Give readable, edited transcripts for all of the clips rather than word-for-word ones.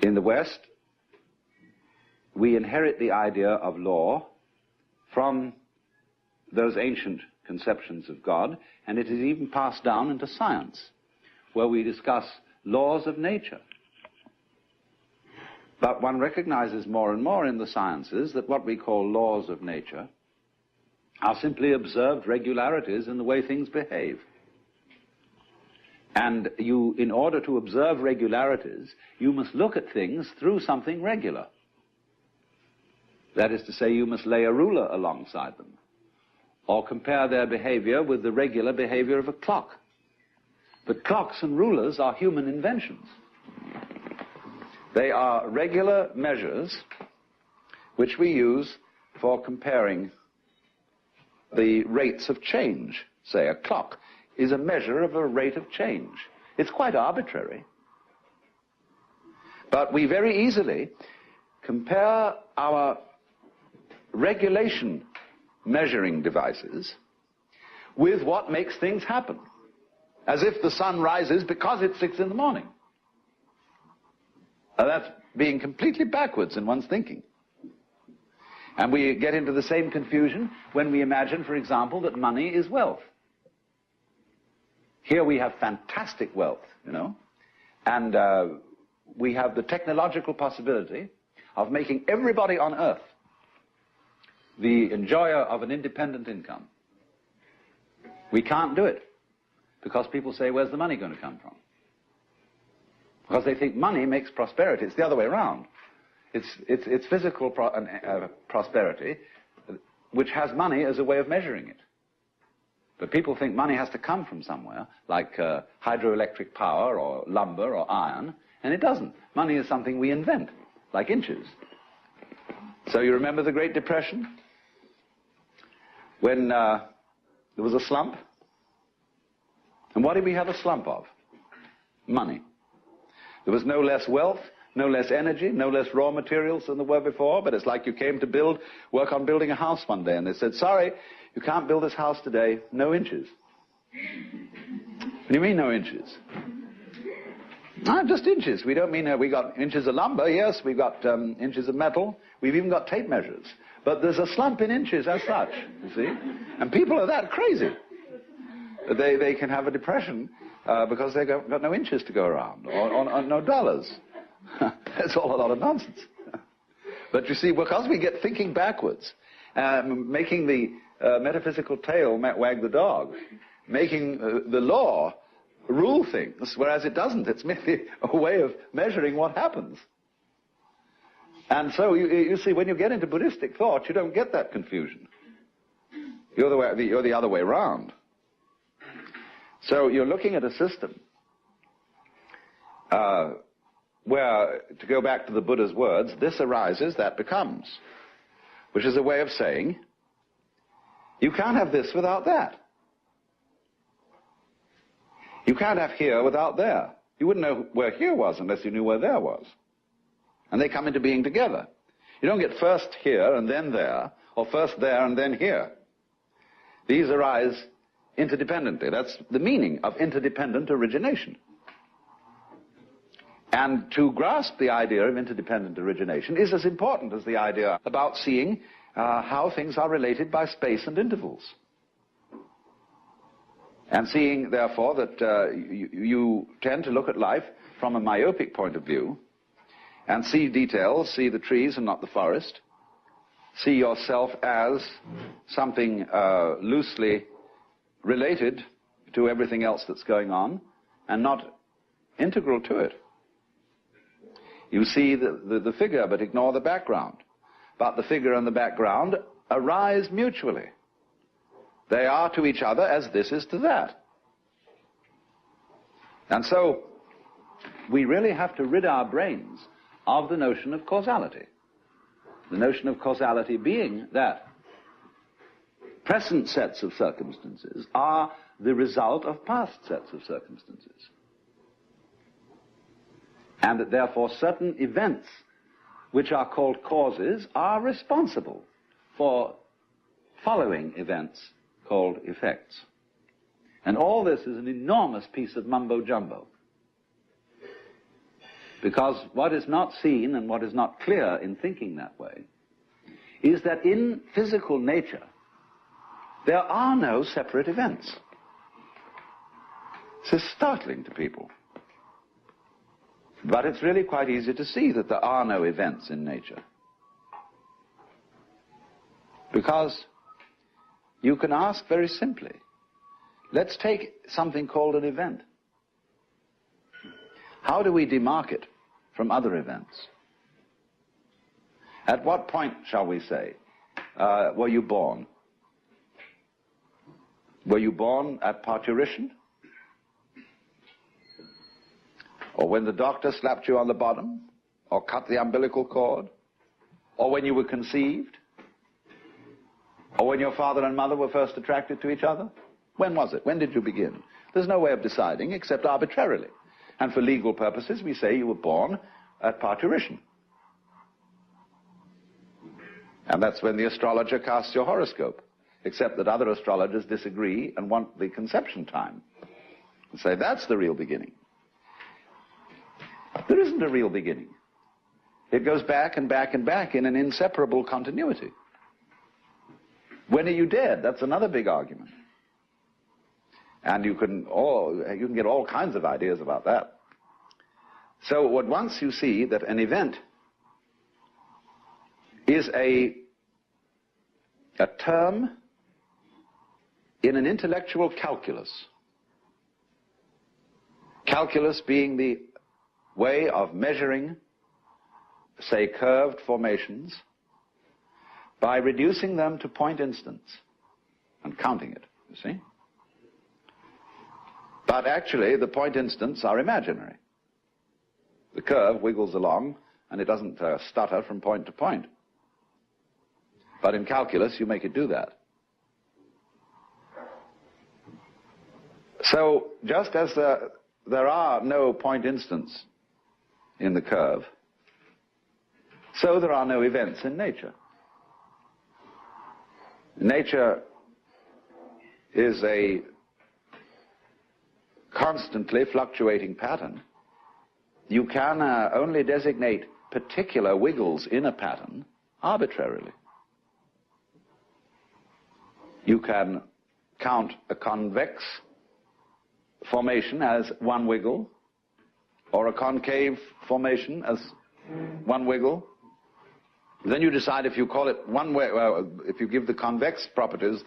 In the West, we inherit the idea of law from those ancient conceptions of God, and it is even passed down into science, where we discuss laws of nature. But one recognizes more and more in the sciences that what we call laws of nature are simply observed regularities in the way things behave. And you, in order to observe regularities, you must look at things through something regular. That is to say, you must lay a ruler alongside them, or compare their behavior with the regular behavior of a clock. But clocks and rulers are human inventions. They are regular measures which we use for comparing the rates of change. Say, a clock is a measure of a rate of change. It's quite arbitrary. But we very easily compare our regulation measuring devices with what makes things happen, as if the sun rises because it's 6 in the morning. Now, that's being completely backwards in one's thinking. And we get into the same confusion when we imagine, for example, that money is wealth. Here we have fantastic wealth, you know, and we have the technological possibility of making everybody on earth the enjoyer of an independent income. We can't do it because people say, where's the money going to come from? Because they think money makes prosperity. It's the other way around. It's physical prosperity which has money as a way of measuring it. But people think money has to come from somewhere, like hydroelectric power or lumber or iron, and it doesn't. Money is something we invent, like inches. So you remember the Great Depression? When there was a slump? And what did we have a slump of? Money. There was no less wealth, no less energy, no less raw materials than there were before, but it's like you came to work on building a house one day, and they said, sorry, you can't build this house today, no inches. What do you mean, no inches? Just inches. We don't mean we got inches of lumber. Yes, we've got inches of metal. We've even got tape measures. But there's a slump in inches as such, you see. And people are that crazy. They can have a depression because they've got no inches to go around, or no dollars. That's all a lot of nonsense. But you see, because we get thinking backwards, making the metaphysical tail wag the dog, making the law rule things, whereas it doesn't. It's merely a way of measuring what happens. And so you see, when you get into Buddhistic thought, you don't get that confusion. You're the other way around. So you're looking at a system where, to go back to the Buddha's words, this arises, that becomes, which is a way of saying, you can't have this without that. You can't have here without there. You wouldn't know where here was unless you knew where there was. And they come into being together. You don't get first here and then there, or first there and then here. These arise interdependently. That's the meaning of interdependent origination. And to grasp the idea of interdependent origination is as important as the idea about seeing how things are related by space and intervals. And seeing, therefore, that you tend to look at life from a myopic point of view and see details, see the trees and not the forest, see yourself as something loosely related to everything else that's going on and not integral to it. You see the figure but ignore the background. But the figure and the background arise mutually. They are to each other as this is to that. And so we really have to rid our brains of the notion of causality. The notion of causality being that present sets of circumstances are the result of past sets of circumstances. And that therefore certain events which are called causes are responsible for following events called effects. And all this is an enormous piece of mumbo-jumbo. Because what is not seen and what is not clear in thinking that way is that in physical nature there are no separate events. This is startling to people. But it's really quite easy to see that there are no events in nature. Because you can ask very simply, let's take something called an event. How do we demark it from other events? At what point, shall we say, were you born? Were you born at parturition? Or when the doctor slapped you on the bottom? Or cut the umbilical cord? Or when you were conceived? Or when your father and mother were first attracted to each other? When was it? When did you begin? There's no way of deciding except arbitrarily. And for legal purposes, we say you were born at parturition. And that's when the astrologer casts your horoscope, except that other astrologers disagree and want the conception time. And say, that's the real beginning. There isn't a real beginning. It goes back and back and back in an inseparable continuity. When are you dead? That's another big argument. And you can get all kinds of ideas about that. So at once you see that an event is a term in an intellectual calculus. Calculus being the way of measuring, say, curved formations by reducing them to point instants and counting it, you see? But actually, the point instants are imaginary. The curve wiggles along, and it doesn't stutter from point to point. But in calculus, you make it do that. So, just as there are no point instants in the curve, so there are no events in nature. Nature is a constantly fluctuating pattern. You can only designate particular wiggles in a pattern arbitrarily. You can count a convex formation as one wiggle, or a concave formation as one wiggle. Then you decide if you call it one way, if you give the convex properties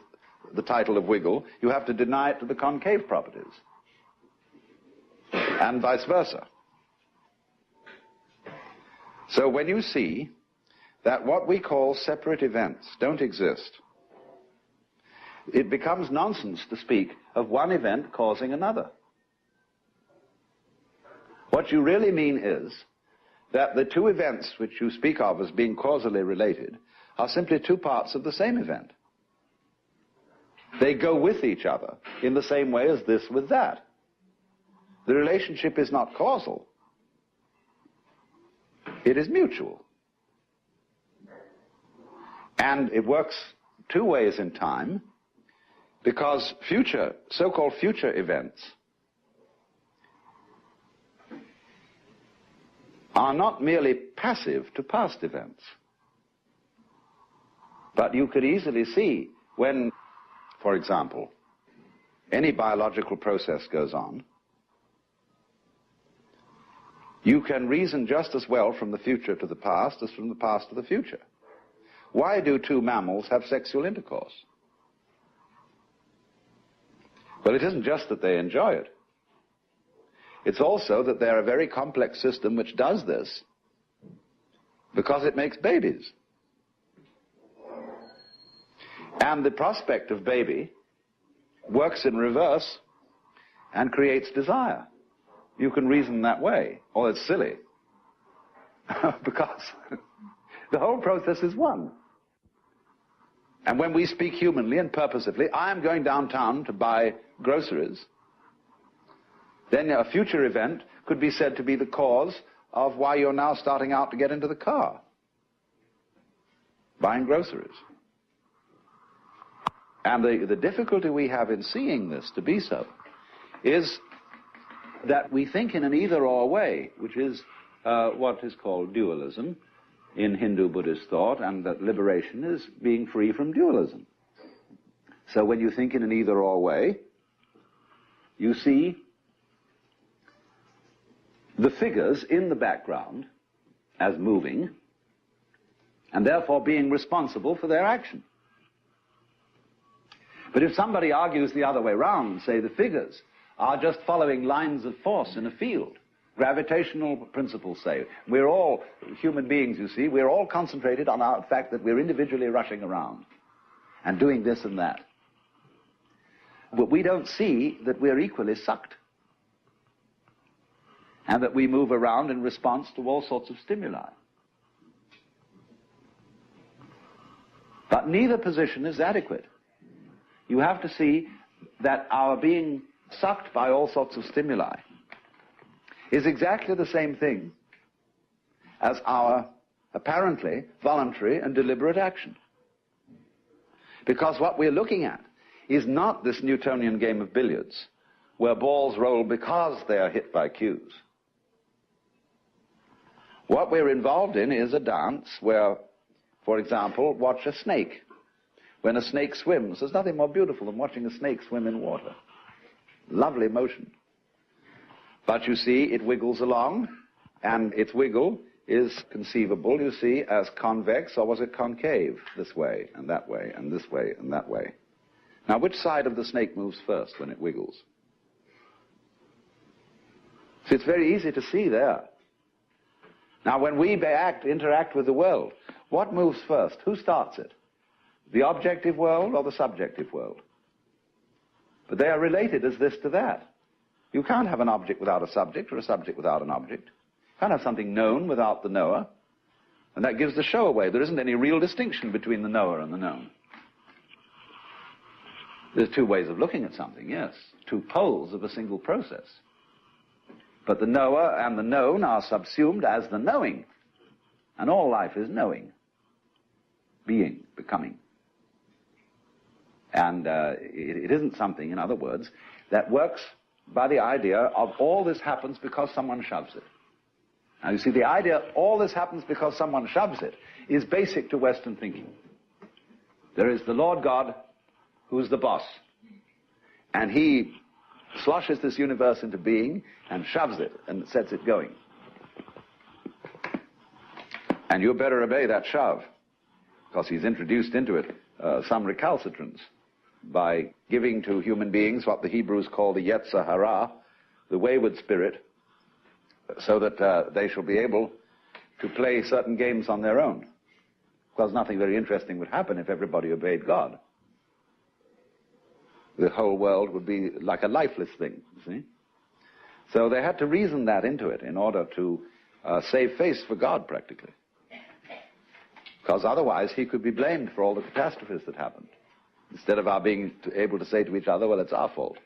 the title of wiggle, you have to deny it to the concave properties. And vice versa. So when you see that what we call separate events don't exist, it becomes nonsense to speak of one event causing another. What you really mean is that the two events which you speak of as being causally related are simply two parts of the same event. They go with each other in the same way as this with that. The relationship is not causal. It is mutual. And it works two ways in time, because so-called future events are not merely passive to past events. But you could easily see when, for example, any biological process goes on, you can reason just as well from the future to the past as from the past to the future. Why do two mammals have sexual intercourse? Well, it isn't just that they enjoy it. It's also that they're a very complex system which does this because it makes babies. And the prospect of baby works in reverse and creates desire. You can reason that way. Oh, it's silly. Because the whole process is one. And when we speak humanly and purposively, I am going downtown to buy groceries, then a future event could be said to be the cause of why you're now starting out to get into the car, buying groceries. And the difficulty we have in seeing this to be so is that we think in an either-or way, which is what is called dualism in Hindu Buddhist thought, and that liberation is being free from dualism. So when you think in an either-or way, you see the figures in the background as moving, and therefore being responsible for their action. But if somebody argues the other way round and say the figures are just following lines of force in a field, gravitational principles say, we're all human beings, you see, we're all concentrated on our fact that we're individually rushing around and doing this and that. But we don't see that we're equally sucked, and that we move around in response to all sorts of stimuli. But neither position is adequate. You have to see that our being sucked by all sorts of stimuli is exactly the same thing as our apparently voluntary and deliberate action. Because what we're looking at is not this Newtonian game of billiards, where balls roll because they are hit by cues. What we're involved in is a dance where, for example, watch a snake. When a snake swims, there's nothing more beautiful than watching a snake swim in water. Lovely motion. But you see, it wiggles along, and its wiggle is conceivable, you see, as convex, or was it concave? This way, and that way, and this way, and that way. Now, which side of the snake moves first when it wiggles? So it's very easy to see there. Now, when we interact with the world, what moves first? Who starts it? The objective world or the subjective world? But they are related as this to that. You can't have an object without a subject, or a subject without an object. You can't have something known without the knower. And that gives the show away. There isn't any real distinction between the knower and the known. There's two ways of looking at something, yes. Two poles of a single process. But the knower and the known are subsumed as the knowing. And all life is knowing. Being, becoming. And it isn't something, in other words, that works by the idea of all this happens because someone shoves it. Now you see, the idea all this happens because someone shoves it is basic to Western thinking. There is the Lord God who's the boss. And he sloshes this universe into being and shoves it and sets it going. And you better obey that shove, because he's introduced into it some recalcitrance by giving to human beings what the Hebrews call the Yetzer Hara, the wayward spirit, so that they shall be able to play certain games on their own. Because nothing very interesting would happen if everybody obeyed God. The whole world would be like a lifeless thing, you see. So they had to reason that into it in order to save face for God, practically. Because otherwise he could be blamed for all the catastrophes that happened, instead of our being able to say to each other, well, it's our fault.